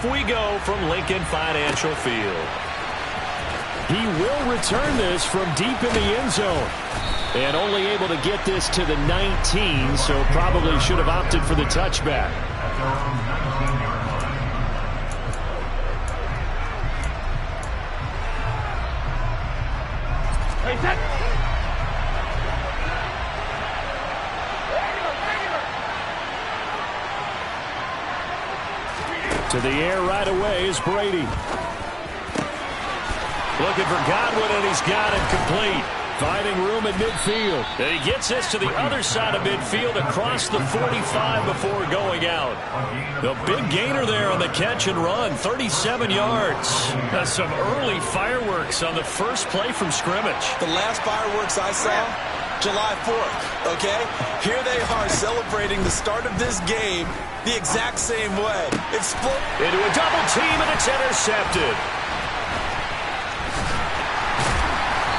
off we go from Lincoln Financial Field. He will return this from deep in the end zone. And only able to get this to the 19, so probably should have opted for the touchback. To the air right away is Brady. Looking for Godwin, and he's got it complete. Finding room at midfield. And he gets this to the other side of midfield across the 45 before going out. The big gainer there on the catch and run, 37 yards. That's some early fireworks on the first play from scrimmage. The last fireworks I saw, July 4th, okay? Here they are celebrating the start of this game the exact same way. It's into a double team, and it's intercepted.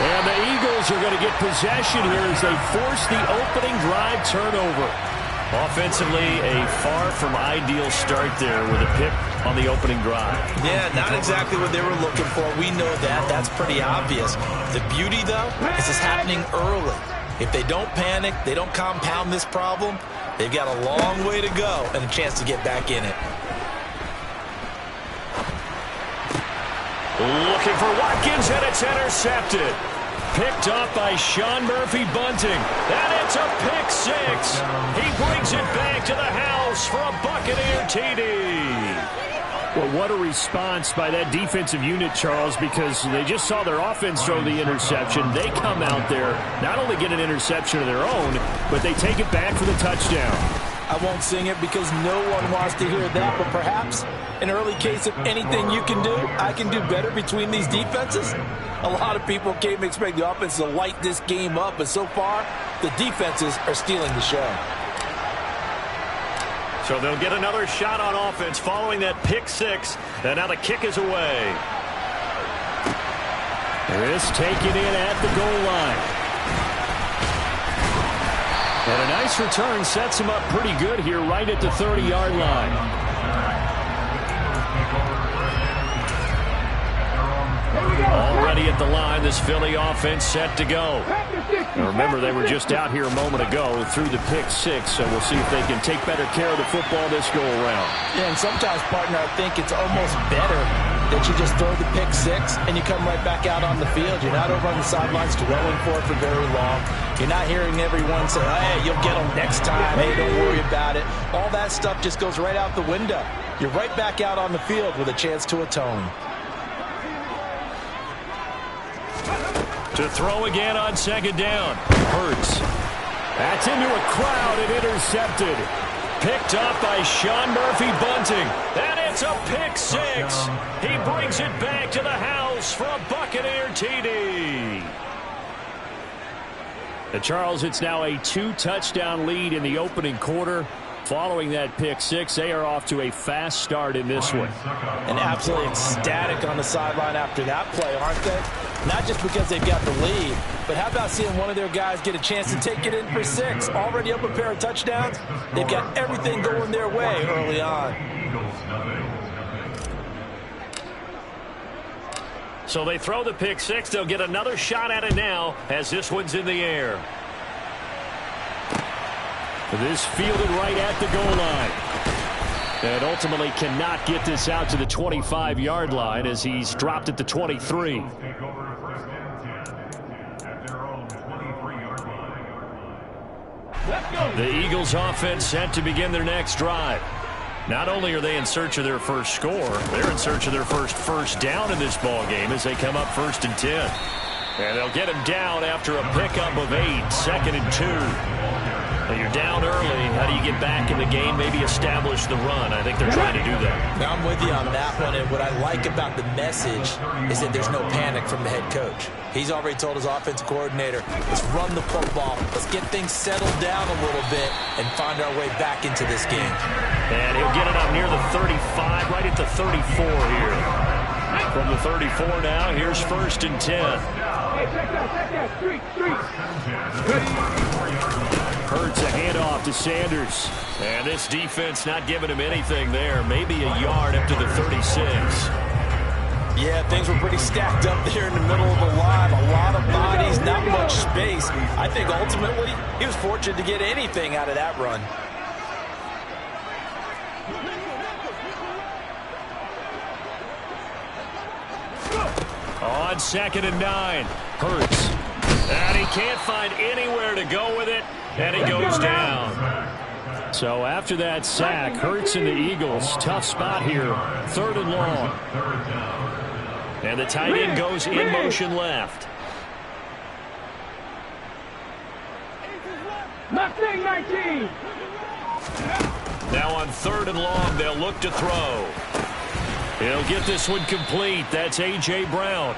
And the Eagles are going to get possession here as they force the opening drive turnover. Offensively, a far from ideal start there with a pick on the opening drive. Yeah, not exactly what they were looking for. We know that. That's pretty obvious. The beauty, though, is it's happening early. If they don't panic, they don't compound this problem, they've got a long way to go and a chance to get back in it. Looking for Watkins, and it's intercepted. Picked up by Sean Murphy-Bunting. And it's a pick six. He brings it back to the house for a Buccaneer TD. Well, what a response by that defensive unit, Charles, because they just saw their offense throw the interception. They come out there, not only get an interception of their own, but they take it back for the touchdown. I won't sing it because no one wants to hear that, but perhaps an early case of anything you can do, I can do better between these defenses. A lot of people came expect the offense to light this game up, but so far, the defenses are stealing the show. So they'll get another shot on offense following that pick six, and now the kick is away. This taken in at the goal line. And a nice return sets him up pretty good here right at the 30-yard line. Already at the line, this Philly offense set to go. Now remember, they were just out here a moment ago through the pick six, so we'll see if they can take better care of the football this go-around. Yeah, and sometimes, partner, I think it's almost better that you just throw the pick six and you come right back out on the field. You're not over on the sidelines dwelling for it for very long. You're not hearing everyone say, hey, you'll get them next time. Hey, don't worry about it. All that stuff just goes right out the window. You're right back out on the field with a chance to atone. To throw again on second down. Hurts. That's into a crowd and intercepted. Picked up by Sean Murphy-Bunting. And it's a pick six. He brings it back to the house for a Buccaneer TD. Charles, it's now a 2-touchdown lead in the opening quarter. Following that pick six, they are off to a fast start in this one. And absolutely ecstatic on the sideline after that play, aren't they? Not just because they've got the lead, but how about seeing one of their guys get a chance to take it in for six? Already up a pair of touchdowns. They've got everything going their way early on. So they throw the pick six. They'll get another shot at it now as this one's in the air. This fielded right at the goal line. And ultimately cannot get this out to the 25-yard line as he's dropped at the 23. The Eagles offense set to begin their next drive. Not only are they in search of their first score, they're in search of their first down in this ball game as they come up 1st and 10. And they'll get him down after a pickup of 8, 2nd and 2. Well, you're down early. How do you get back in the game? Maybe establish the run. I think they're trying to do that. Now, I'm with you on that one, and what I like about the message is that there's no panic from the head coach. He's already told his offensive coordinator, let's run the football, let's get things settled down a little bit and find our way back into this game. And he'll get it up near the 35, right at the 34 here. From the 34 now, here's 1st and 10. Hurts a handoff to Sanders. And this defense not giving him anything there. Maybe a yard up to the 36. Yeah, things were pretty stacked up there in the middle of the line. A lot of bodies, not much space. I think ultimately he was fortunate to get anything out of that run. On 2nd and 9, Hurts. And he can't find anywhere to go with it, and he goes down. So after that sack, Hurts and the Eagles, tough spot here, 3rd and long. And the tight end goes in motion left. Left thing, 19. Now on 3rd and long, they'll look to throw. He'll get this one complete. That's A.J. Brown.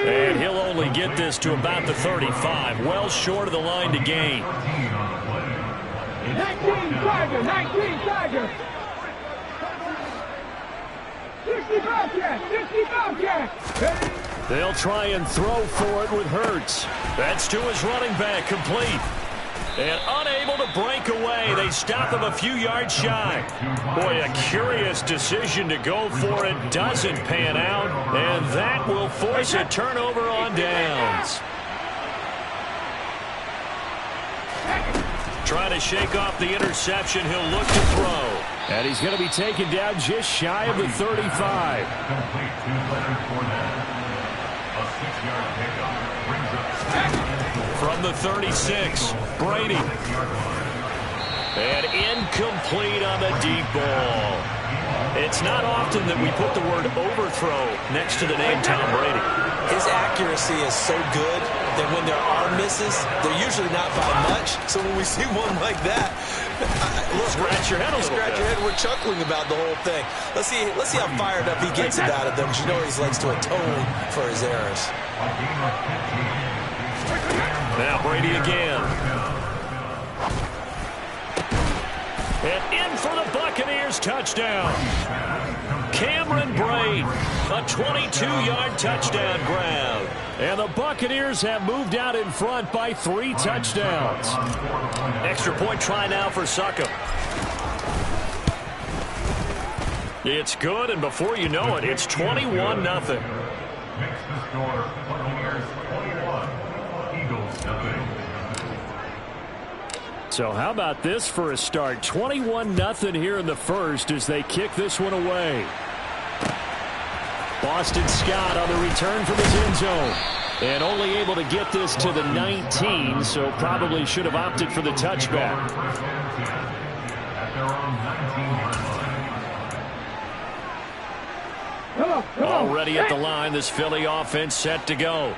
And he'll only get this to about the 35. Well short of the line to gain. 19 Tiger, 19 Tiger. 60 Bobcat, 60 Bobcat. They'll try and throw for it with Hurts. That's to his running back, complete. And unable to break away. They stop him a few yards shy. Boy, a curious decision to go for it. Doesn't pan out. And that will force a turnover on downs. Trying to shake off the interception. He'll look to throw. And he's going to be taken down just shy of the 35. From the 36, Brady. And incomplete on the deep ball. It's not often that we put the word overthrow next to the name Tom Brady. His accuracy is so good that when there are misses, they're usually not by much. So when we see one like that, look, scratch your head a little scratch bit. your head. We're chuckling about the whole thing. Let's see how fired up he gets about it, though, because you know he likes to atone for his errors. Now Brady again. And in for the Buccaneers, touchdown. Cameron Brate, a 22-yard touchdown grab. And the Buccaneers have moved out in front by 3 touchdowns. Extra point try now for Succop. It's good, and before you know it, it's 21-0. Makes the score Buccaneers 21, Eagles nothing. So how about this for a start? 21-0 here in the first as they kick this one away. Boston Scott on the return from his end zone. And only able to get this to the 19, so probably should have opted for the touchback. Already at the line, this Philly offense set to go.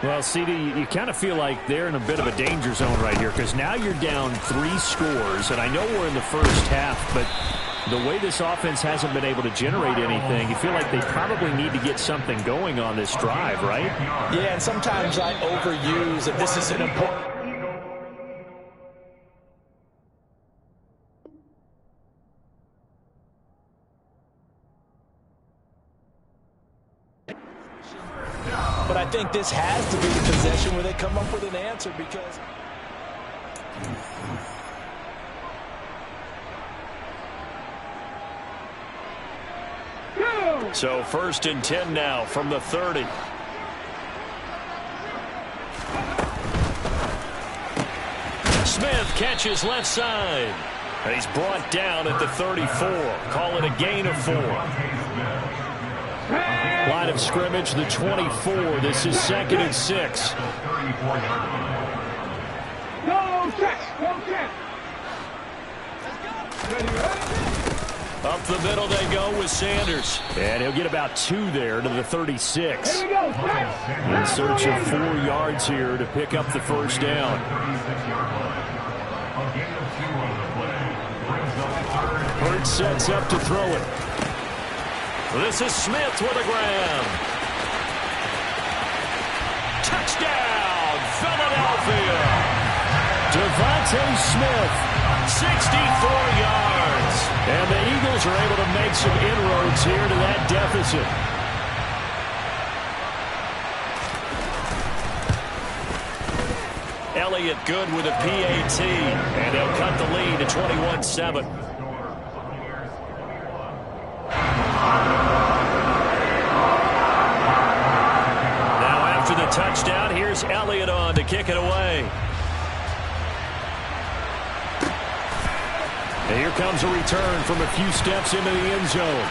Well, CD, you kind of feel like they're in a bit of a danger zone right here because now you're down 3 scores, and I know we're in the first half, but the way this offense hasn't been able to generate anything, you feel like they probably need to get something going on this drive, right? Yeah, and sometimes I overuse that this is an important. But I think this has to be the possession where they come up with an answer because... So 1st and 10 now from the 30. Smith catches left side. And he's brought down at the 34. Call it a gain of 4. Line of scrimmage, the 24. This is 2nd and 6. Go check, go check. Up the middle they go with Sanders. And he'll get about 2 there to the 36. Here we go, check. In search of 4 yards here to pick up the first down. Hurts sets up to throw it. This is Smith with a grab. Touchdown, Philadelphia. Devontae Smith, 64 yards. and the Eagles are able to make some inroads here to that deficit. Elliott good with a PAT. And they'll cut the lead to 21-7. Now after the touchdown, here's Elliott on to kick it away. And here comes a return from a few steps into the end zone.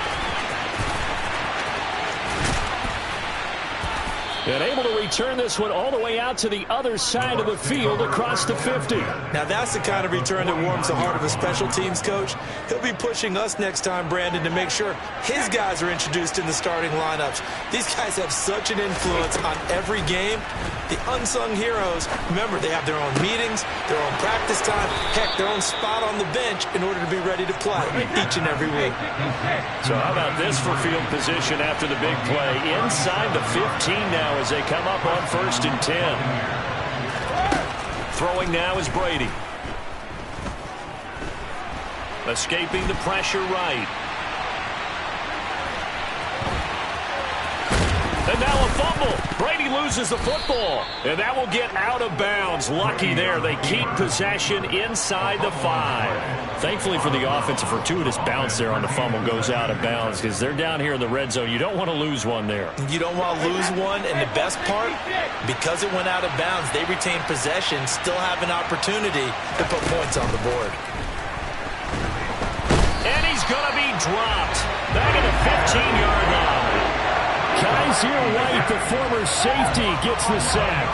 And able to return this one all the way out to the other side of the field across the 50. Now that's the kind of return that warms the heart of a special teams coach. He'll be pushing us next time, Brandon, to make sure his guys are introduced in the starting lineups. These guys have such an influence on every game. The unsung heroes, remember, they have their own meetings, their own practice time, heck, their own spot on the bench in order to be ready to play each and every week. So how about this for field position after the big play? Inside the 15 now as they come up on 1st and 10. Throwing now is Brady. Escaping the pressure right. And now a fumble. Brady loses the football. And that will get out of bounds. Lucky there. They keep possession inside the 5. Thankfully for the offense, a fortuitous bounce there on the fumble goes out of bounds because they're down here in the red zone. You don't want to lose one there. You don't want to lose one. And the best part, because it went out of bounds, they retain possession, still have an opportunity to put points on the board. And he's going to be dropped. Back at the 15-yard line. Kaiser White, the former safety, gets the sack.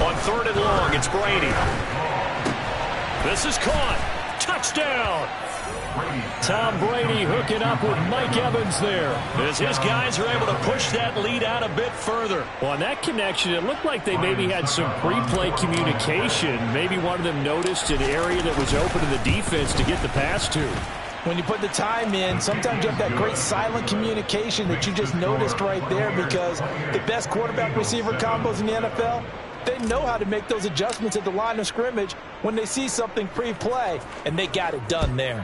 On 3rd and long, it's Brady. This is caught. Touchdown. Tom Brady hooking up with Mike Evans there. As his guys are able to push that lead out a bit further. Well, on that connection, it looked like they maybe had some pre-play communication. Maybe one of them noticed an area that was open to the defense to get the pass to. When you put the time in, sometimes you have that great silent communication that you just noticed right there, because the best quarterback-receiver combos in the NFL, they know how to make those adjustments at the line of scrimmage when they see something pre-play, and they got it done there.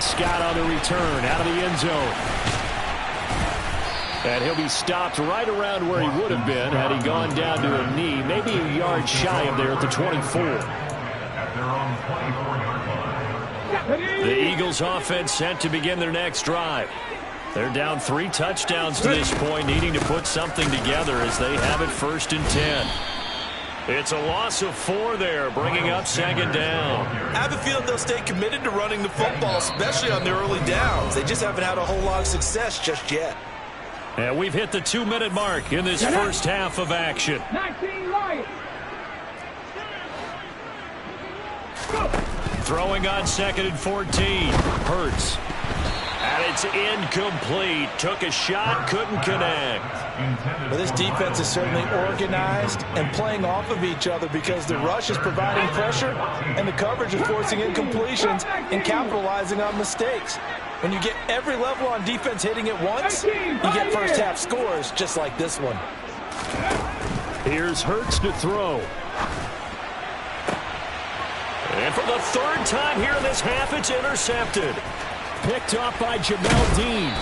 Scott on the return out of the end zone. And he'll be stopped right around where he would have been had he gone down to a knee, maybe a yard shy of there at the 24. At their own 24-yard line. The Eagles offense set to begin their next drive. They're down 3 touchdowns to this point, needing to put something together as they have it 1st and 10. It's a loss of 4 there, bringing up 2nd down. I have a feeling they'll stay committed to running the football, especially on their early downs. They just haven't had a whole lot of success just yet. And we've hit the 2-minute mark in this first half of action. 19 Lions. Throwing on 2nd and 14. Hurts. And it's incomplete. Took a shot, couldn't connect. Well, this defense is certainly organized and playing off of each other because the rush is providing pressure and the coverage is forcing incompletions and capitalizing on mistakes. When you get every level on defense hitting at once, you get first half scores just like this one. Here's Hurts to throw. And for the 3rd time here in this half, it's intercepted. Picked off by Jamel Dean.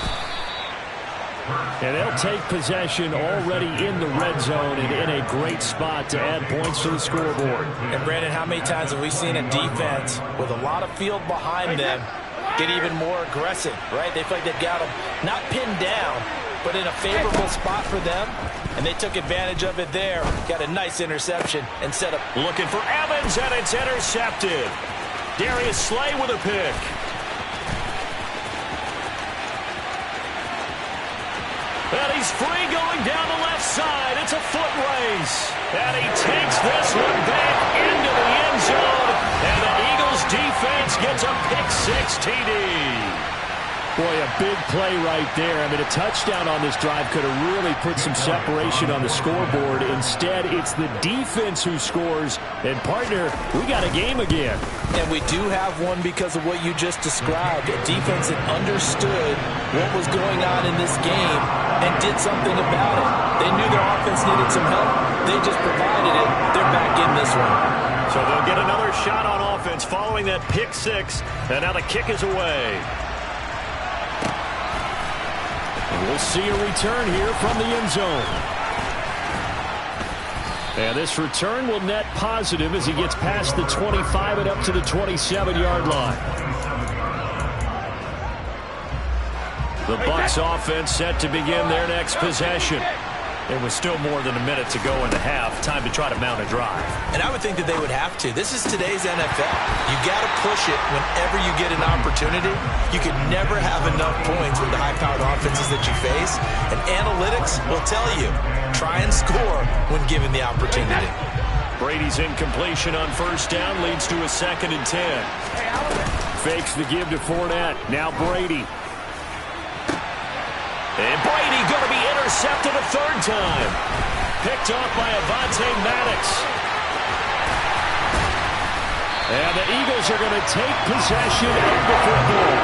And they'll take possession already in the red zone and in a great spot to add points to the scoreboard. And Brandon, how many times have we seen a defense with a lot of field behind them get even more aggressive, right? They feel like they've got them not pinned down, but in a favorable spot for them, and they took advantage of it there. Got a nice interception and set up. Looking for Evans, and it's intercepted. Darius Slay with a pick. And he's free going down the left side. It's a foot race. And he takes this one back into the end zone. And the Eagles defense gets a pick-6 TD. Boy, a big play right there. I mean, a touchdown on this drive could have really put some separation on the scoreboard. Instead, it's the defense who scores. And, partner, we got a game again. And we do have one because of what you just described. A defense that understood what was going on in this game and did something about it. They knew their offense needed some help. They just provided it. They're back in this one. So they'll get another shot on offense following that pick-6. And now the kick is away. We'll see a return here from the end zone. And this return will net positive as he gets past the 25 and up to the 27-yard line. The Bucs offense set to begin their next possession. It was still more than a minute to go in the half. Time to try to mount a drive. And I would think that they would have to. This is today's NFL. You got to push it whenever you get an opportunity. You could never have enough points with the high-powered offenses that you face. And analytics will tell you, try and score when given the opportunity. Brady's incompletion on first down leads to a 2nd and 10. Fakes the give to Fournette. Now Brady. And Brady going to be intercepted a 3rd time. Picked off by Avonte Maddox. And the Eagles are going to take possession of the football.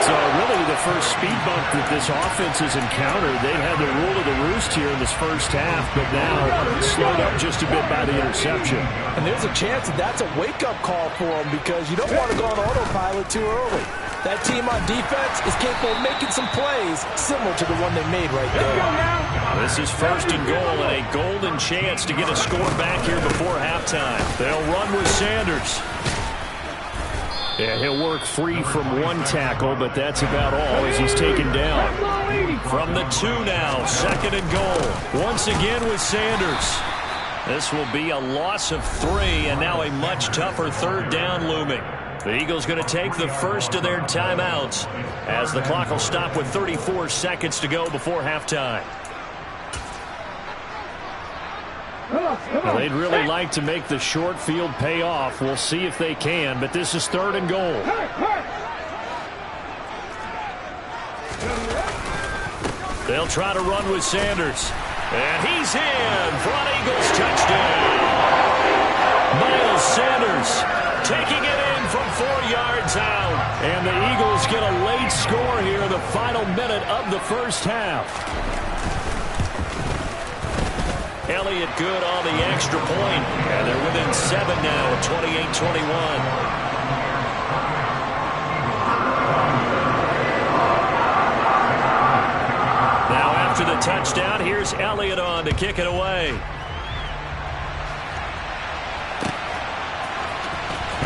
So really the first speed bump that this offense has encountered. They've had the rule of the roost here in this first half, but now slowed up just a bit by the interception. And there's a chance that that's a wake-up call for them because you don't want to go on autopilot too early. That team on defense is capable of making some plays similar to the one they made right there. This is 1st and goal and a golden chance to get a score back here before halftime. They'll run with Sanders. Yeah, he'll work free from one tackle, but that's about all as he's taken down. From the 2 now, 2nd and goal. Once again with Sanders. This will be a loss of 3 and now a much tougher 3rd down looming. The Eagles going to take the first of their timeouts as the clock will stop with 34 seconds to go before halftime. Well, they'd really like to make the short field pay off. We'll see if they can, but this is 3rd and goal. They'll try to run with Sanders. And he's in for an Eagles touchdown. Miles Sanders taking it in from 4 yards out. And the Eagles get a late score here in the final minute of the first half. Elliott good on the extra point. And they're within 7 now, 28-21. After the touchdown, here's Elliott on to kick it away.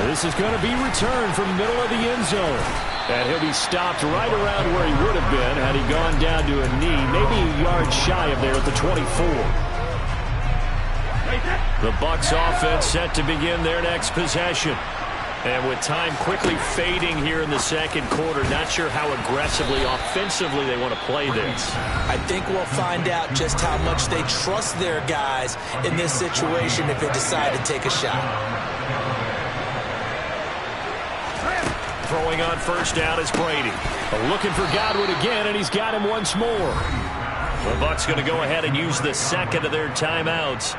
This is going to be returned from the middle of the end zone. And he'll be stopped right around where he would have been had he gone down to a knee, maybe a yard shy of there at the 24. The Bucs offense set to begin their next possession. And with time quickly fading here in the 2nd quarter, not sure how aggressively, offensively they want to play this. I think we'll find out just how much they trust their guys in this situation if they decide to take a shot. Throwing on first down is Brady. Looking for Godwin again, and he's got him once more. The Bucs going to go ahead and use the 2nd of their timeouts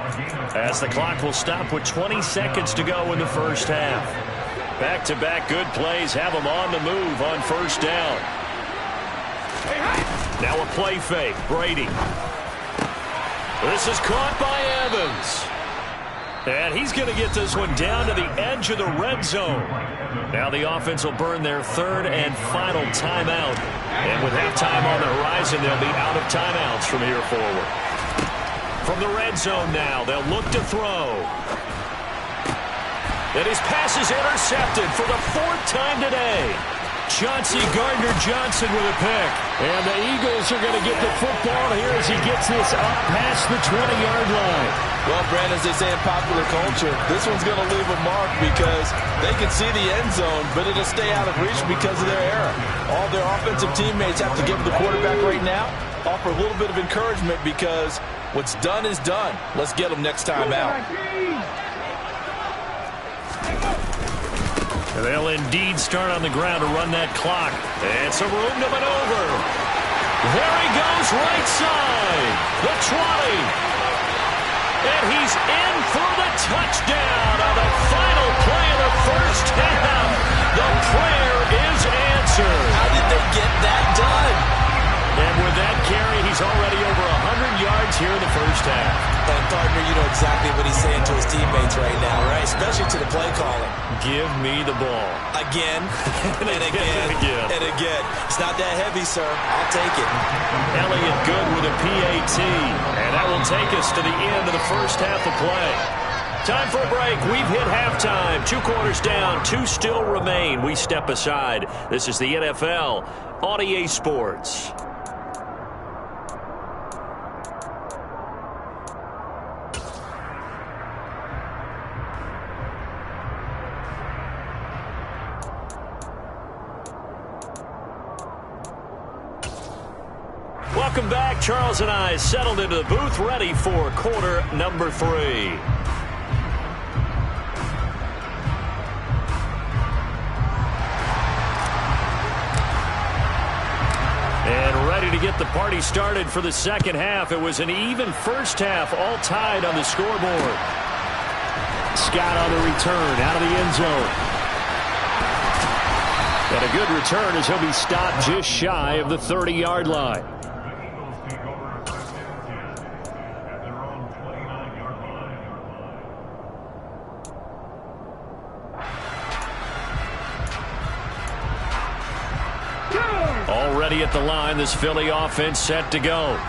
as the clock will stop with 20 seconds to go in the first half. Back-to-back good plays have them on the move on first down. Now a play fake. Brady. This is caught by Evans. And he's going to get this one down to the edge of the red zone. Now the offense will burn their 3rd and final timeout. And with halftime on the horizon, they'll be out of timeouts from here forward. From the red zone now, they'll look to throw. And his pass is intercepted for the 4th time today. Chauncey Gardner-Johnson with a pick. And the Eagles are going to get the football here as he gets this up past the 20-yard line. Well, Brandon, as they say in popular culture, this one's going to leave a mark because they can see the end zone, but it'll stay out of reach because of their error. All their offensive teammates have to give the quarterback right now, offer a little bit of encouragement because what's done is done. Let's get them next time out. They'll indeed start on the ground to run that clock. And some room to maneuver. There he goes, right side. The 20. And he's in for the touchdown on the final play of the first half. The prayer is answered. How did they get that done? And with that carry, he's already over 100 yards here in the first half. And partner, you know exactly what he's saying to his teammates right now, right? especially to the play calling. Give me the ball. Again, and again, and again. It's not that heavy, sir. I'll take it. Elliott good with a PAT. And that will take us to the end of the first half of play. Time for a break. We've hit halftime. 2 quarters down. 2 still remain. We step aside. This is the NFL on EA Sports. Welcome back. Charles and I settled into the booth, ready for quarter number 3. And ready to get the party started for the second half. It was an even first half, all tied on the scoreboard. Scott on the return, out of the end zone. And a good return as he'll be stopped just shy of the 30-yard line. Already at the line, this Philly offense set to go.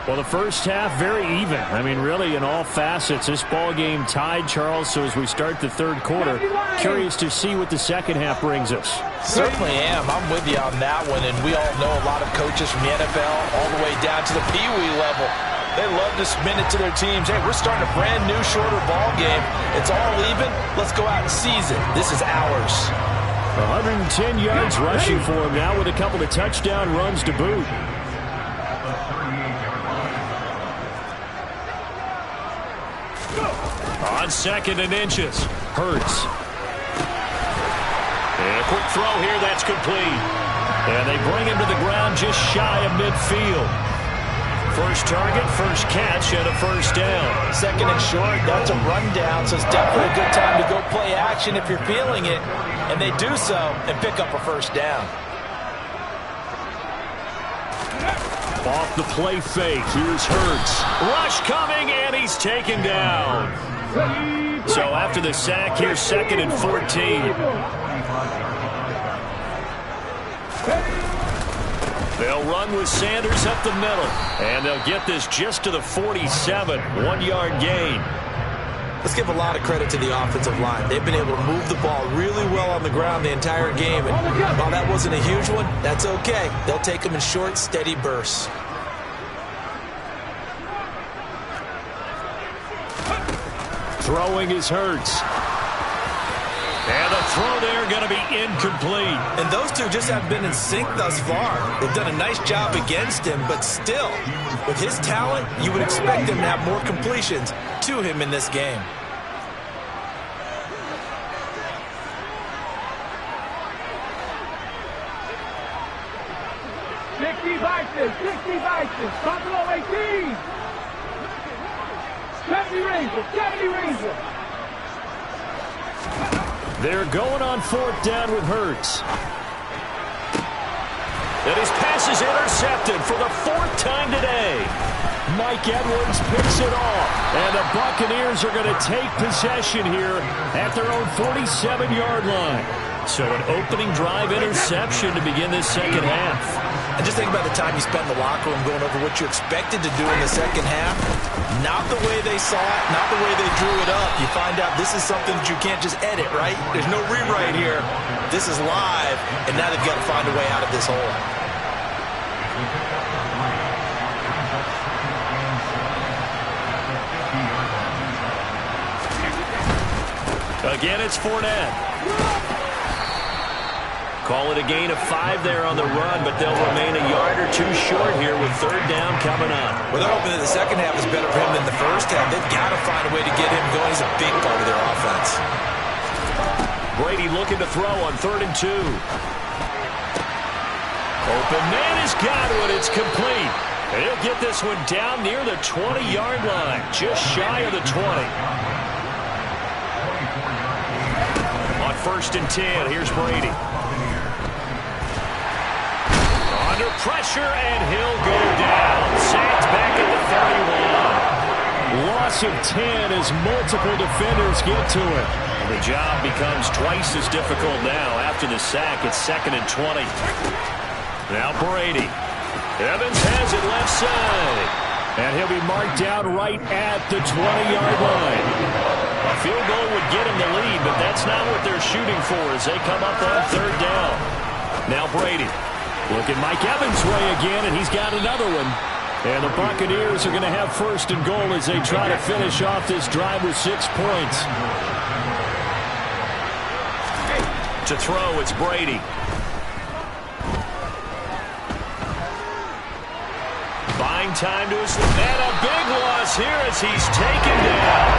Well, the first half, very even. I mean, really, in all facets, this ball game tied, Charles. So as we start the third quarter, curious to see what the second half brings us. Certainly am. I'm with you on that one. And we all know a lot of coaches from the NFL all the way down to the Pee Wee level. They love to spin it to their teams. Hey, we're starting a brand new, shorter ball game. It's all even. Let's go out and seize it. This is ours. 110 yards rushing for him now with a couple of touchdown runs to boot. On 2nd and inches, Hurts. And a quick throw here, that's complete. And they bring him to the ground just shy of midfield. First target, first catch, and a first down. 2nd and short, that's a rundown, so it's definitely a good time to go play action if you're feeling it. And they do so and pick up a first down. Off the play fake, here's Hurts. Rush coming, and he's taken down. So after the sack, here's 2nd and 14. They'll run with Sanders up the middle, and they'll get this just to the 47, 1-yard gain. Let's give a lot of credit to the offensive line. They've been able to move the ball really well on the ground the entire game, and while that wasn't a huge one, that's okay. They'll take them in short, steady bursts. Throwing is Hurts. And the throw there going to be incomplete. And those two just haven't been in sync thus far. They've done a nice job against him, but still, with his talent, you would expect him to have more completions to him in this game. Buffalo 18. 70 Rangers. They're going on 4th down with Hurts. And his pass is intercepted for the 4th time today. Mike Edwards picks it off. And the Buccaneers are going to take possession here at their own 47-yard line. So an opening drive interception to begin this second half. And just think about the time you spent in the locker room going over what you expected to do in the second half. Not the way they saw it, not the way they drew it up. You find out this is something that you can't just edit, right? There's no rewrite here. This is live, and now they've got to find a way out of this hole. Again, it's Fournette. Call it a gain of 5 there on the run, but they'll remain a yard or 2 short here with 3rd down coming up. Well, they're hoping that the second half is better for him than the first half. They've got to find a way to get him going. He's a big part of their offense. Brady looking to throw on 3rd and 2. Open man has got one. It's complete. And he'll get this one down near the 20-yard line, just shy of the 20. On 1st and 10, here's Brady. Under pressure, and he'll go down. Sacked back at the 31. loss of 10 as multiple defenders get to it. The job becomes twice as difficult now after the sack. It's 2nd and 20. Now Brady. Evans has it left side. And he'll be marked out right at the 20-yard line. A field goal would get him the lead, but that's not what they're shooting for as they come up on 3rd down. Now Brady. Looking Mike Evans' way again, and he's got another one. And the Buccaneers are going to have 1st and goal as they try to finish off this drive with 6 points. To throw, it's Brady. Buying time to his... And a big loss here as he's taken down.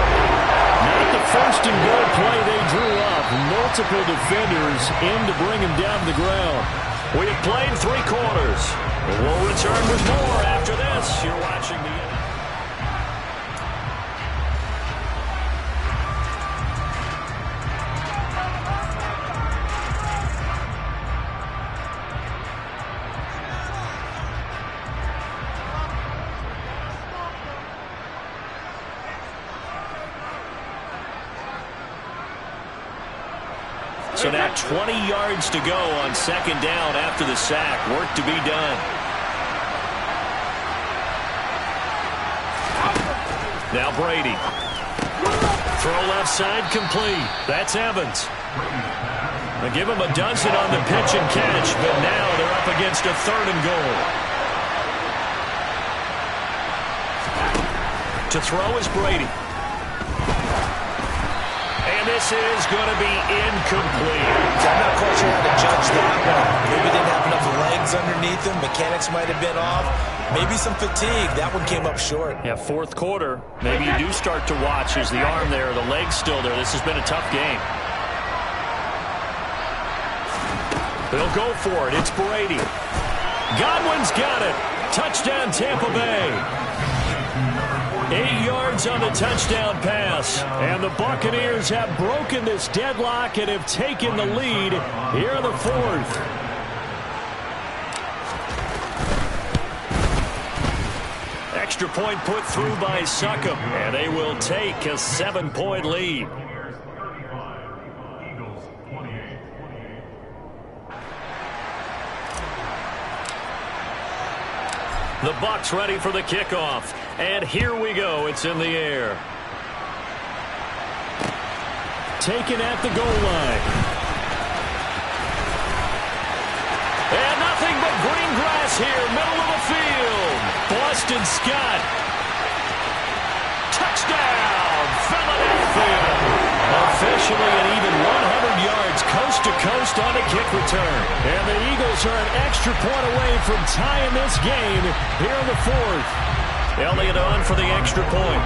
Not the 1st and goal play they drew up. Multiple defenders in to bring him down to the ground. We have played 3 quarters. We'll return with more after this. You're watching the... So now 20 yards to go on 2nd down after the sack. Work to be done. Now Brady. Throw left side complete. That's Evans. They give him a dozen on the pitch and catch, but now they're up against a 3rd and goal. To throw is Brady. This is going to be incomplete. I'm not quite sure how to judge that one. Maybe didn't have enough legs underneath him. Mechanics might have been off. Maybe some fatigue. That one came up short. Yeah, 4th quarter. Maybe you do start to watch. Is the arm there, the leg's still there. This has been a tough game. They'll go for it. It's Brady. Godwin's got it. Touchdown, Tampa Bay. 8 yards on the touchdown pass. And the Buccaneers have broken this deadlock and have taken the lead here in the 4th. Extra point put through by Succop. And they will take a 7-point lead. The Bucs ready for the kickoff. And here we go. It's in the air. Taken at the goal line. And nothing but green grass here, middle of the field. Boston Scott. Touchdown, Philadelphia. Officially an even 100 yards coast to coast on a kick return. And the Eagles are an extra point away from tying this game here in the 4th. Elliott on for the extra point.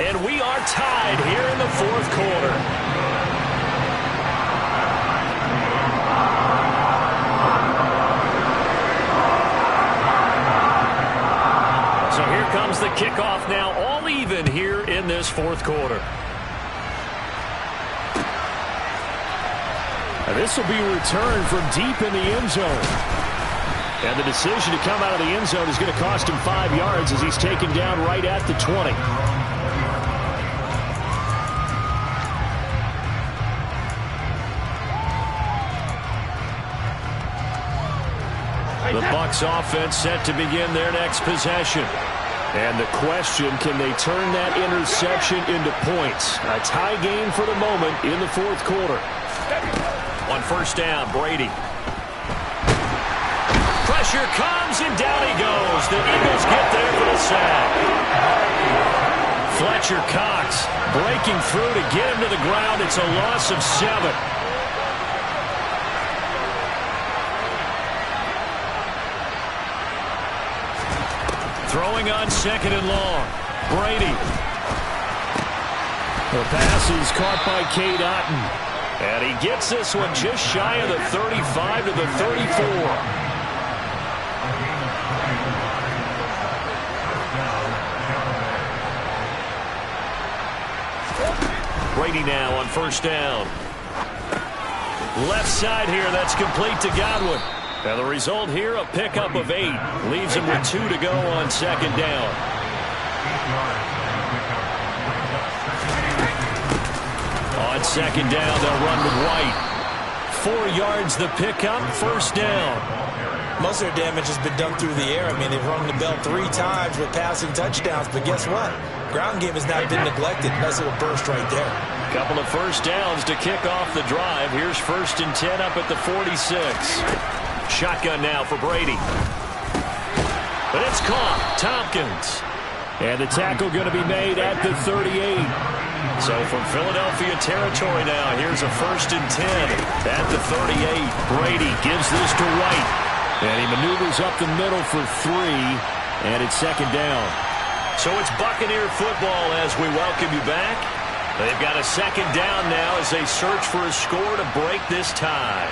And we are tied here in the 4th quarter. So here comes the kickoff now, all even here in this 4th quarter. And this will be returned from deep in the end zone. And the decision to come out of the end zone is going to cost him 5 yards as he's taken down right at the 20. The Bucs offense set to begin their next possession. And the question, can they turn that interception into points? A tie game for the moment in the 4th quarter. On 1st down, Brady. Pressure comes, and down he goes. The Eagles get there for the sack. Fletcher Cox breaking through to get him to the ground. It's a loss of 7. Throwing on 2nd and long. Brady. The pass is caught by Cade Otton. And he gets this one just shy of the 35 to the 34. Brady now on 1st down. Left side here, that's complete to Godwin. Now the result here, a pickup of 8. Leaves him with 2 to go on second down. On second down, they'll run with White. 4 yards the pickup, first down. Most of their damage has been done through the air. I mean, they've rung the bell 3 times with passing touchdowns, but guess what? Ground game has not been neglected. Nice little burst right there. Couple of first downs to kick off the drive. Here's 1st and 10 up at the 46. Shotgun now for Brady. But it's caught. Tompkins. And the tackle going to be made at the 38. So from Philadelphia territory now, here's a 1st and 10 at the 38. Brady gives this to White. And he maneuvers up the middle for 3. And it's second down. So it's Buccaneer football as we welcome you back. They've got a second down now as they search for a score to break this tie.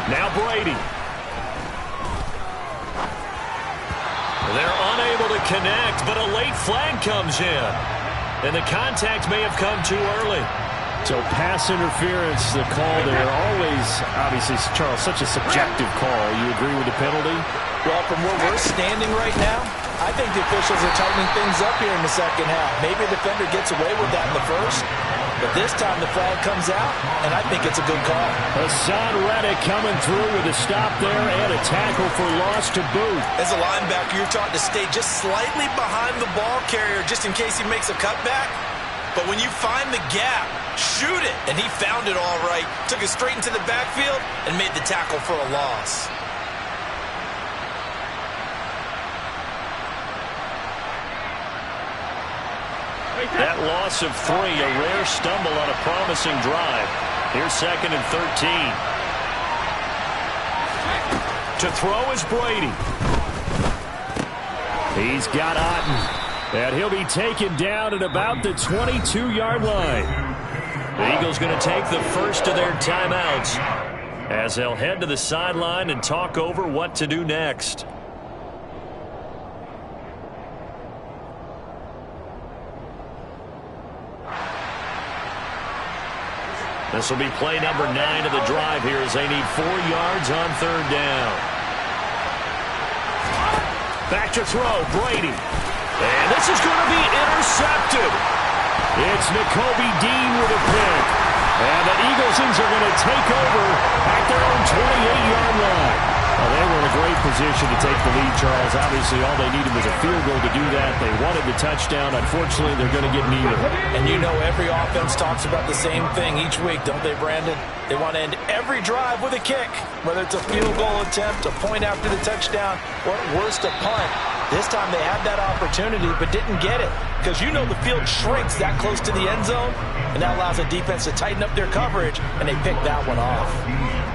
Now Brady. They're unable to connect, but a late flag comes in. And the contact may have come too early. So pass interference, the call there, always, obviously, Charles, such a subjective call. You agree with the penalty? Well, from where we're standing right now, I think the officials are tightening things up here in the second half. Maybe a defender gets away with that in the first, but this time the flag comes out, and I think it's a good call. Hassan Reddick coming through with a stop there and a tackle for loss to boot. As a linebacker, you're taught to stay just slightly behind the ball carrier just in case he makes a cutback. But when you find the gap, shoot it. And he found it all right. Took it straight into the backfield and made the tackle for a loss. That loss of 3, a rare stumble on a promising drive. Here's 2nd and 13. To throw is Brady. He's got Otten. And he'll be taken down at about the 22-yard line. The Eagles going to take the first of their timeouts as they'll head to the sideline and talk over what to do next. This will be play number 9 of the drive here as they need 4 yards on 3rd down. Back to throw, Brady. And this is going to be intercepted. It's Nakobe Dean with a pick. And the Eaglesons are going to take over at their own 28-yard line. Well, they were in a great position to take the lead, Charles. Obviously, all they needed was a field goal to do that. They wanted the touchdown. Unfortunately, they're going to get neither. And you know every offense talks about the same thing each week, don't they, Brandon? They want to end every drive with a kick, whether it's a field goal attempt, a point after the touchdown, or at worst, a punt. This time they had that opportunity but didn't get it because you know the field shrinks that close to the end zone, and that allows the defense to tighten up their coverage, and they pick that one off.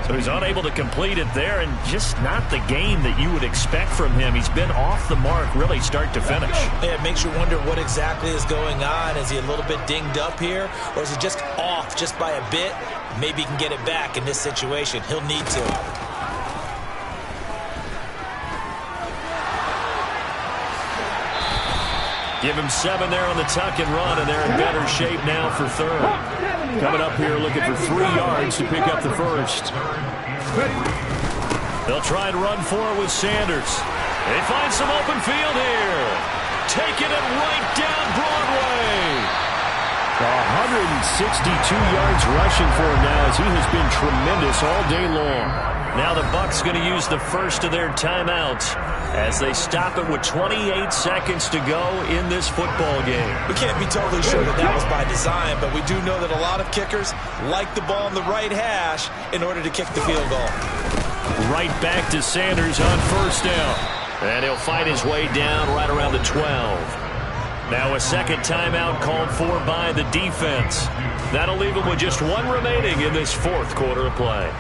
So he's unable to complete it there, and just not the game that you would expect from him. He's been off the mark really start to finish. Yeah, it makes you wonder what exactly is going on. Is he a little bit dinged up here, or is he just off just by a bit? Maybe he can get it back in this situation. He'll need to. Give him 7 there on the tuck and run, and they're in better shape now for 3rd. Coming up here looking for 3 yards to pick up the first. They'll try and run for it with Sanders. They find some open field here. Taking it right down Broadway. 162 yards rushing for him now as he has been tremendous all day long. Now the Bucs going to use the first of their timeouts as they stop it with 28 seconds to go in this football game. We can't be totally sure that that was by design, but we do know that a lot of kickers like the ball on the right hash in order to kick the field goal. Right back to Sanders on 1st down. And he'll fight his way down right around the 12. Now a second timeout called for by the defense. That'll leave him with just 1 remaining in this 4th quarter of play.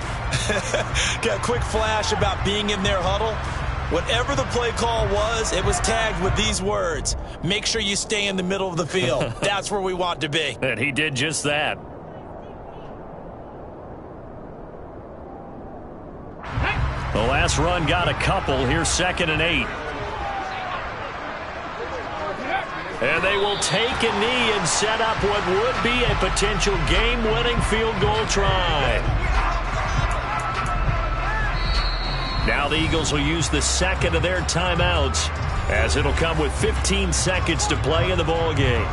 Got a quick flash about being in their huddle. Whatever the play call was, it was tagged with these words: make sure you stay in the middle of the field. That's where we want to be. And he did just that. The last run got a couple. Here's 2nd and 8. And they will take a knee and set up what would be a potential game-winning field goal try. Now the Eagles will use the second of their timeouts, as it'll come with 15 seconds to play in the ball game.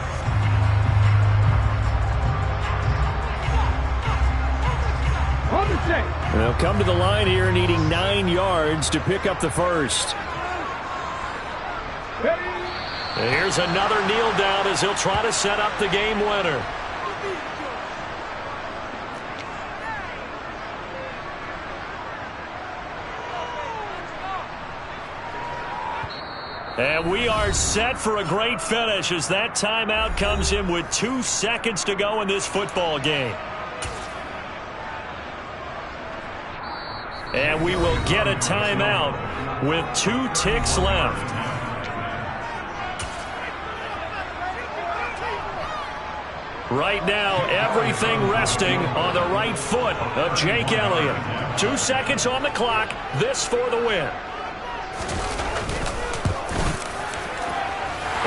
They'll come to the line here needing 9 yards to pick up the first. And here's another kneel down as he'll try to set up the game winner. And we are set for a great finish as that timeout comes in with 2 seconds to go in this football game. And we will get a timeout with 2 ticks left. Right now, everything resting on the right foot of Jake Elliott. 2 seconds on the clock. This for the win.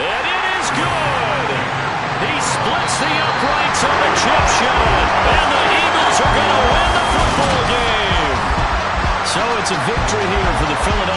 And it is good. He splits the uprights on the chip shot. And the Eagles are going to win the football game. So it's a victory here for the Philadelphia